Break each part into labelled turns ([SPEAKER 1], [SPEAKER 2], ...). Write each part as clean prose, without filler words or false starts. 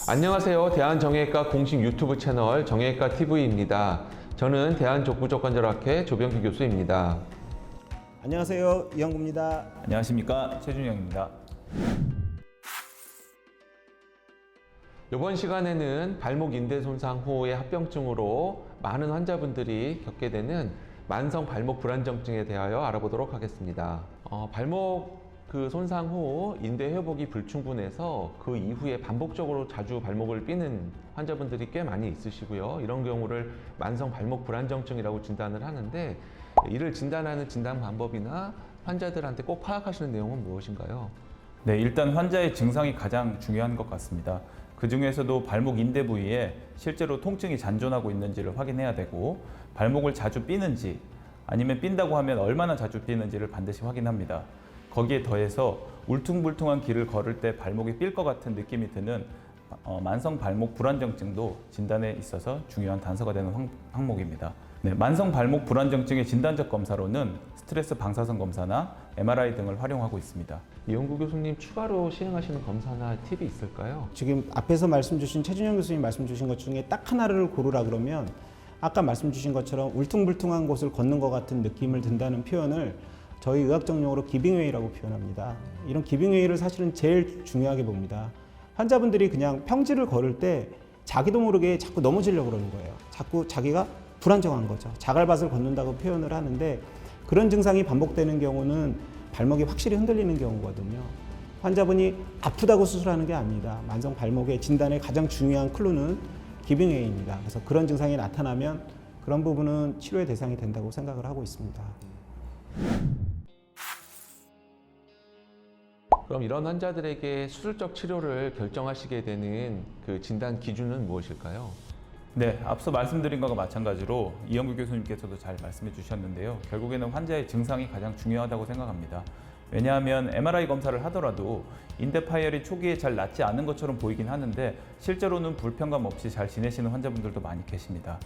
[SPEAKER 1] 안녕하세요. 대한정형외과 공식 유튜브 채널 정형외과 TV입니다. 저는 대한족부족관절학회 조병기 교수입니다.
[SPEAKER 2] 안녕하세요. 이영구입니다.
[SPEAKER 3] 안녕하십니까, 최준영입니다.
[SPEAKER 1] 이번 시간에는 발목 인대 손상 후의 합병증으로 많은 환자분들이 겪게 되는 만성 발목 불안정증에 대하여 알아보도록 하겠습니다. 발목 손상 후 인대 회복이 불충분해서 그 이후에 반복적으로 자주 발목을 삐는 환자분들이 꽤 많이 있으시고요. 이런 경우를 만성 발목 불안정증이라고 진단을 하는데, 이를 진단하는 진단 방법이나 환자들한테 꼭 파악하시는 내용은 무엇인가요?
[SPEAKER 3] 네, 일단 환자의 증상이 가장 중요한 것 같습니다. 그 중에서도 발목 인대 부위에 실제로 통증이 잔존하고 있는지를 확인해야 되고, 발목을 자주 삐는지 아니면 삔다고 하면 얼마나 자주 삐는지를 반드시 확인합니다. 거기에 더해서 울퉁불퉁한 길을 걸을 때 발목이 삘 것 같은 느낌이 드는 만성 발목 불안정증도 진단에 있어서 중요한 단서가 되는 항목입니다. 네, 만성 발목 불안정증의 진단적 검사로는 스트레스 방사선 검사나 MRI 등을 활용하고 있습니다.
[SPEAKER 1] 이영구 교수님, 추가로 시행하시는 검사나 팁이 있을까요?
[SPEAKER 2] 지금 앞에서 말씀 주신 최준영 교수님 말씀 주신 것 중에 딱 하나를 고르라 그러면 아까 말씀 주신 것처럼 울퉁불퉁한 곳을 걷는 것 같은 느낌을 든다는 표현을 저희 의학적 용어로 기빙웨이라고 표현합니다. 이런 기빙웨이를 사실은 제일 중요하게 봅니다. 환자분들이 그냥 평지를 걸을 때 자기도 모르게 자꾸 넘어지려고 그러는 거예요. 자꾸 자기가 불안정한 거죠. 자갈밭을 걷는다고 표현을 하는데, 그런 증상이 반복되는 경우는 발목이 확실히 흔들리는 경우거든요. 환자분이 아프다고 수술하는 게 아닙니다. 만성 발목의 진단의 가장 중요한 클루는 기빙웨이입니다. 그래서 그런 증상이 나타나면 그런 부분은 치료의 대상이 된다고 생각을 하고 있습니다.
[SPEAKER 1] 그럼 이런 환자들에게 수술적 치료를 결정하시게 되는 그 진단 기준은 무엇일까요?
[SPEAKER 3] 네, 앞서 말씀드린 것과 마찬가지로 이영구 교수님께서도 잘 말씀해 주셨는데요. 결국에는 환자의 증상이 가장 중요하다고 생각합니다. 왜냐하면 MRI 검사를 하더라도 인대 파열이 초기에 잘 낫지 않은 것처럼 보이긴 하는데, 실제로는 불편감 없이 잘 지내시는 환자분들도 많이 계십니다.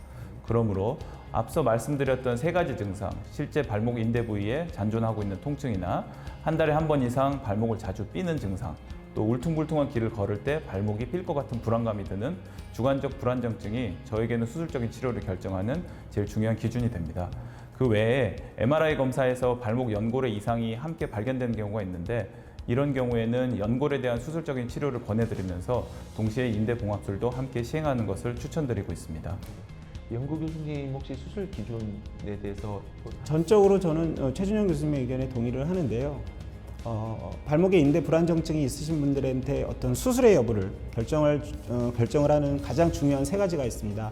[SPEAKER 3] 그러므로 앞서 말씀드렸던 세 가지 증상, 실제 발목 인대 부위에 잔존하고 있는 통증이나 한 달에 한 번 이상 발목을 자주 삐는 증상, 또 울퉁불퉁한 길을 걸을 때 발목이 삘 것 같은 불안감이 드는 주관적 불안정증이 저에게는 수술적인 치료를 결정하는 제일 중요한 기준이 됩니다. 그 외에 MRI 검사에서 발목 연골의 이상이 함께 발견되는 경우가 있는데, 이런 경우에는 연골에 대한 수술적인 치료를 권해드리면서 동시에 인대 봉합술도 함께 시행하는 것을 추천드리고 있습니다.
[SPEAKER 1] 이영구 교수님, 혹시 수술 기준에 대해서?
[SPEAKER 2] 전적으로 저는 최준영 교수님의 의견에 동의를 하는데요. 발목에 인대 불안정증이 있으신 분들한테 어떤 수술의 여부를 결정을 하는 가장 중요한 세 가지가 있습니다.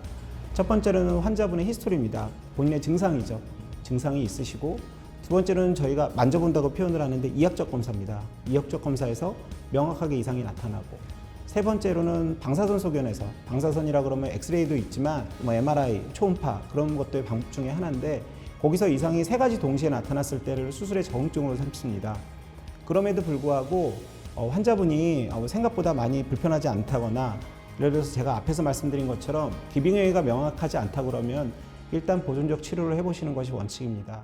[SPEAKER 2] 첫 번째로는 환자분의 히스토리입니다. 본인의 증상이죠. 증상이 있으시고, 두 번째로는 저희가 만져본다고 표현을 하는데 이학적 검사입니다. 이학적 검사에서 명확하게 이상이 나타나고, 세 번째로는 방사선 소견에서, 방사선이라 그러면 엑스레이도 있지만 MRI, 초음파 그런 것들의 방법 중에 하나인데, 거기서 이상이 세 가지 동시에 나타났을 때를 수술의 적응증으로 삼습니다. 그럼에도 불구하고 환자분이 생각보다 많이 불편하지 않다거나, 예를 들어서 제가 앞에서 말씀드린 것처럼 기빙웨이가 명확하지 않다 그러면 일단 보존적 치료를 해보시는 것이 원칙입니다.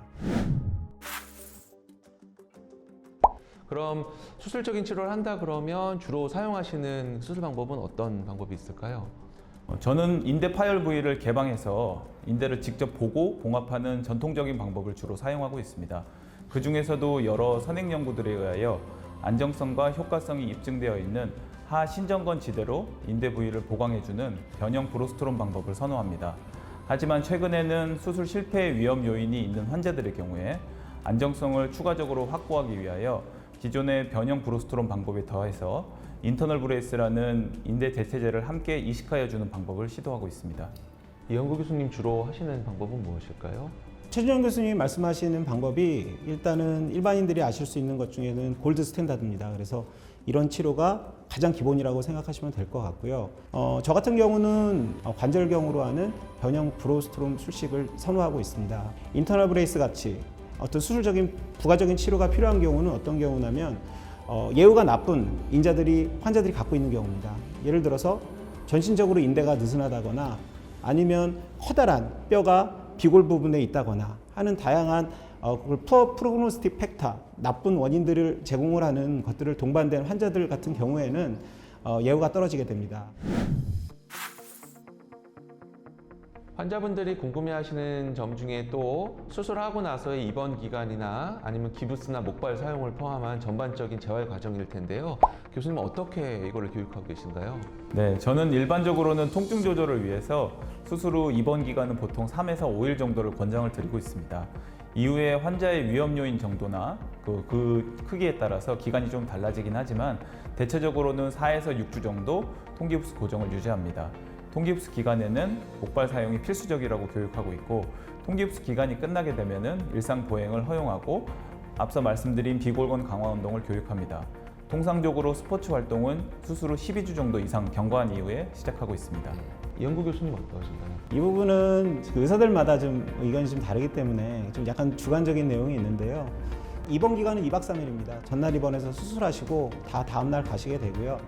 [SPEAKER 1] 그럼 수술적인 치료를 한다 그러면 주로 사용하시는 수술 방법은 어떤 방법이 있을까요?
[SPEAKER 3] 저는 인대 파열 부위를 개방해서 인대를 직접 보고 봉합하는 전통적인 방법을 주로 사용하고 있습니다. 그 중에서도 여러 선행 연구들에 의하여 안정성과 효과성이 입증되어 있는 하신전건 지대로 인대 부위를 보강해주는 변형 브로스트롬 방법을 선호합니다. 하지만 최근에는 수술 실패의 위험 요인이 있는 환자들의 경우에 안정성을 추가적으로 확보하기 위하여 기존의 변형 브로스트롬 방법에 더해서 인터널 브레이스라는 인대 대체제를 함께 이식하여 주는 방법을 시도하고 있습니다.
[SPEAKER 1] 이영구 교수님, 주로 하시는 방법은 무엇일까요?
[SPEAKER 2] 최준영 교수님이 말씀하시는 방법이 일단은 일반인들이 아실 수 있는 것 중에는 골드 스탠다드입니다. 그래서 이런 치료가 가장 기본이라고 생각하시면 될 것 같고요. 저 같은 경우는 관절경으로 하는 변형 브로스트롬 술식을 선호하고 있습니다. 인터널 브레이스 같이 어떤 수술적인 부가적인 치료가 필요한 경우는 어떤 경우냐면 예후가 나쁜 환자들이 갖고 있는 경우입니다. 예를 들어서 전신적으로 인대가 느슨하다거나, 아니면 커다란 뼈가 비골 부분에 있다거나 하는 다양한 푸어 프로그노스틱 팩터, 나쁜 원인들을 제공을 하는 것들을 동반된 환자들 같은 경우에는 예후가 떨어지게 됩니다.
[SPEAKER 1] 환자분들이 궁금해하시는 점 중에 또 수술하고 나서의 입원 기간이나 아니면 기부스나 목발 사용을 포함한 전반적인 재활 과정일 텐데요. 교수님 어떻게 이거를 교육하고 계신가요?
[SPEAKER 3] 네, 저는 일반적으로는 통증 조절을 위해서 수술 후 입원 기간은 보통 3에서 5일 정도를 권장을 드리고 있습니다. 이후에 환자의 위험 요인 정도나 그 크기에 따라서 기간이 좀 달라지긴 하지만 대체적으로는 4에서 6주 정도 통기부스 고정을 유지합니다. 통기부스 기간에는 목발 사용이 필수적이라고 교육하고 있고 통기부스 기간이 끝나게 되면은 일상 보행을 허용하고 앞서 말씀드린 비골건 강화 운동을 교육합니다. 통상적으로 스포츠 활동은 수술 후 12주 정도 이상 경과한 이후에 시작하고 있습니다.
[SPEAKER 1] 이영구 교수님 어떠신가요?
[SPEAKER 2] 이 부분은 그 의사들마다 좀 의견이 좀 다르기 때문에 좀 약간 주관적인 내용이 있는데요. 입원 기간은 2박 3일입니다. 전날 입원해서 수술하시고 다 다음날 가시게 되고요.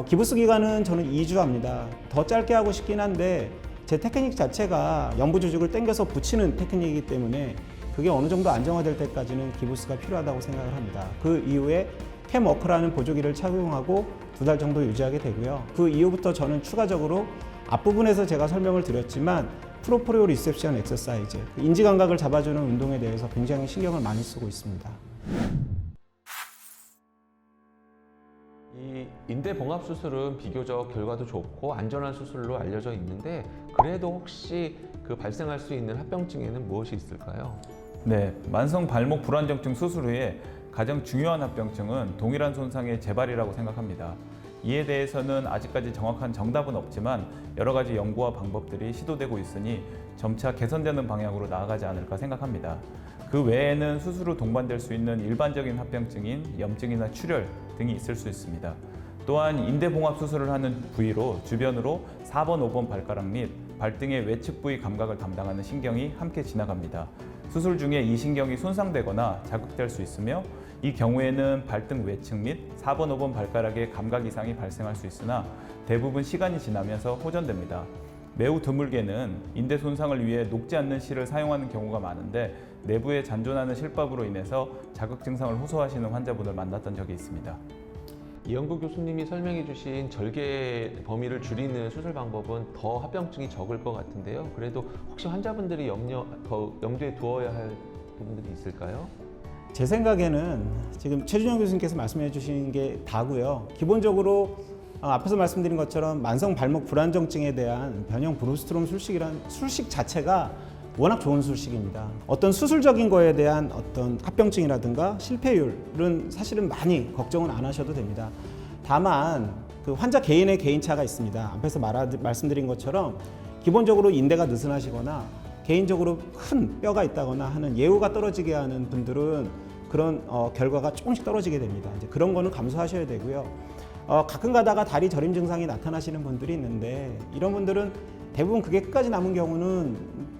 [SPEAKER 2] 기부스 기간은 저는 2주 합니다. 더 짧게 하고 싶긴 한데 제 테크닉 자체가 연부 조직을 당겨서 붙이는 테크닉이기 때문에 그게 어느 정도 안정화될 때까지는 기부스가 필요하다고 생각을 합니다. 그 이후에 캠워크라는 보조기를 착용하고 2달 정도 유지하게 되고요. 그 이후부터 저는 추가적으로 앞부분에서 제가 설명을 드렸지만 프로포리오 리셉션 엑서사이즈, 인지 감각을 잡아주는 운동에 대해서 굉장히 신경을 많이 쓰고 있습니다.
[SPEAKER 1] 이 인대 봉합 수술은 비교적 결과도 좋고 안전한 수술로 알려져 있는데 그래도 혹시 그 발생할 수 있는 합병증에는 무엇이 있을까요?
[SPEAKER 3] 네, 만성 발목 불안정증 수술 후에 가장 중요한 합병증은 동일한 손상의 재발이라고 생각합니다. 이에 대해서는 아직까지 정확한 정답은 없지만 여러 가지 연구와 방법들이 시도되고 있으니 점차 개선되는 방향으로 나아가지 않을까 생각합니다. 그 외에는 수술 후 동반될 수 있는 일반적인 합병증인 염증이나 출혈 등이 있을 수 있습니다. 또한 인대봉합 수술을 하는 부위로 주변으로 4번, 5번 발가락 및 발등의 외측 부위 감각을 담당하는 신경이 함께 지나갑니다. 수술 중에 이 신경이 손상되거나 자극될 수 있으며 이 경우에는 발등 외측 및 4번, 5번 발가락에 감각 이상이 발생할 수 있으나 대부분 시간이 지나면서 호전됩니다. 매우 드물게는 인대 손상을 위해 녹지 않는 실을 사용하는 경우가 많은데 내부에 잔존하는 실밥으로 인해서 자극 증상을 호소하시는 환자분을 만났던 적이 있습니다.
[SPEAKER 1] 이영구 교수님이 설명해 주신 절개 범위를 줄이는 수술 방법은 더 합병증이 적을 것 같은데요. 그래도 혹시 환자분들이 염두에 두어야 할 부분들이 있을까요?
[SPEAKER 2] 제 생각에는 지금 최준영 교수님께서 말씀해 주신 게 다고요. 기본적으로 앞에서 말씀드린 것처럼 만성 발목 불안정증에 대한 변형 브루스트롬 술식이란 술식 자체가 워낙 좋은 술식입니다. 어떤 수술적인 거에 대한 어떤 합병증이라든가 실패율은 사실은 많이 걱정은 안 하셔도 됩니다. 다만 그 환자 개인의 개인차가 있습니다. 앞에서 말씀드린 것처럼 기본적으로 인대가 느슨하시거나 개인적으로 큰 뼈가 있다거나 하는 예후가 떨어지게 하는 분들은 그런 결과가 조금씩 떨어지게 됩니다. 이제 그런 거는 감수하셔야 되고요. 가끔 가다가 다리 저림 증상이 나타나시는 분들이 있는데 이런 분들은 대부분 그게 끝까지 남은 경우는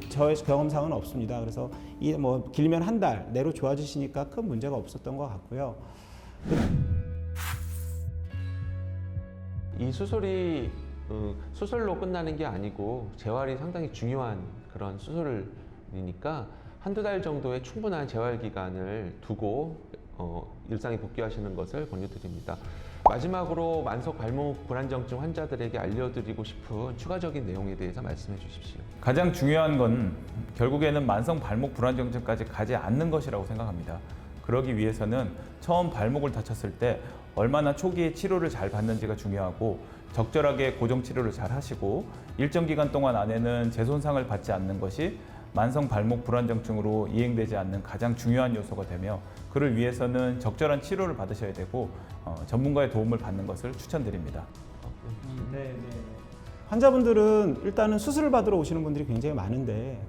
[SPEAKER 2] 저의 경험상은 없습니다. 그래서 이 뭐 길면 한 달 내로 좋아지시니까 큰 문제가 없었던 것 같고요.
[SPEAKER 1] 이 수술이 수술로 끝나는 게 아니고 재활이 상당히 중요한 그런 수술이니까 한두 달 정도의 충분한 재활 기간을 두고 일상에 복귀하시는 것을 권유드립니다. 마지막으로 만성 발목 불안정증 환자들에게 알려드리고 싶은 추가적인 내용에 대해서 말씀해 주십시오.
[SPEAKER 3] 가장 중요한 건 결국에는 만성 발목 불안정증까지 가지 않는 것이라고 생각합니다. 그러기 위해서는 처음 발목을 다쳤을 때 얼마나 초기에 치료를 잘 받는지가 중요하고 적절하게 고정 치료를 잘 하시고 일정 기간 동안 안에는 재손상을 받지 않는 것이 만성 발목 불안정증으로 이행되지 않는 가장 중요한 요소가 되며 그를 위해서는 적절한 치료를 받으셔야 되고 전문가의 도움을 받는 것을 추천드립니다.
[SPEAKER 2] 환자분들은 일단은 수술을 받으러 오시는 분들이 굉장히 많은데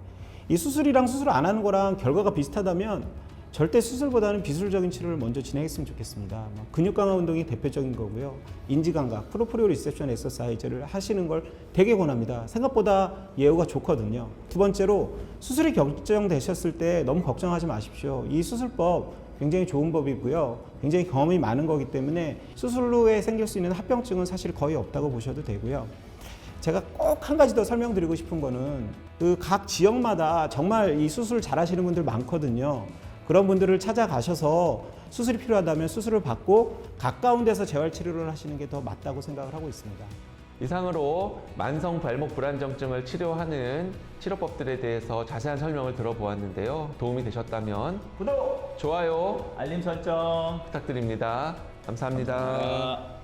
[SPEAKER 2] 이 수술이랑 수술 안 하는 거랑 결과가 비슷하다면 절대 수술보다는 비술적인 치료를 먼저 진행했으면 좋겠습니다. 근육 강화 운동이 대표적인 거고요. 인지 감각, 프로포리오 리셉션 엑서사이즈를 하시는 걸 되게 권합니다. 생각보다 예후가 좋거든요. 두 번째로 수술이 결정되셨을 때 너무 걱정하지 마십시오. 이 수술법 굉장히 좋은 법이고요. 굉장히 경험이 많은 거기 때문에 수술 후에 생길 수 있는 합병증은 사실 거의 없다고 보셔도 되고요. 제가 꼭 한 가지 더 설명드리고 싶은 거는 그 각 지역마다 정말 이 수술 잘 하시는 분들 많거든요. 그런 분들을 찾아가셔서 수술이 필요하다면 수술을 받고 가까운 데서 재활 치료를 하시는 게 더 맞다고 생각을 하고 있습니다.
[SPEAKER 1] 이상으로 만성 발목 불안정증을 치료하는 치료법들에 대해서 자세한 설명을 들어보았는데요. 도움이 되셨다면
[SPEAKER 3] 구독,
[SPEAKER 1] 좋아요
[SPEAKER 3] 알림 설정
[SPEAKER 1] 부탁드립니다. 감사합니다.
[SPEAKER 3] 감사합니다.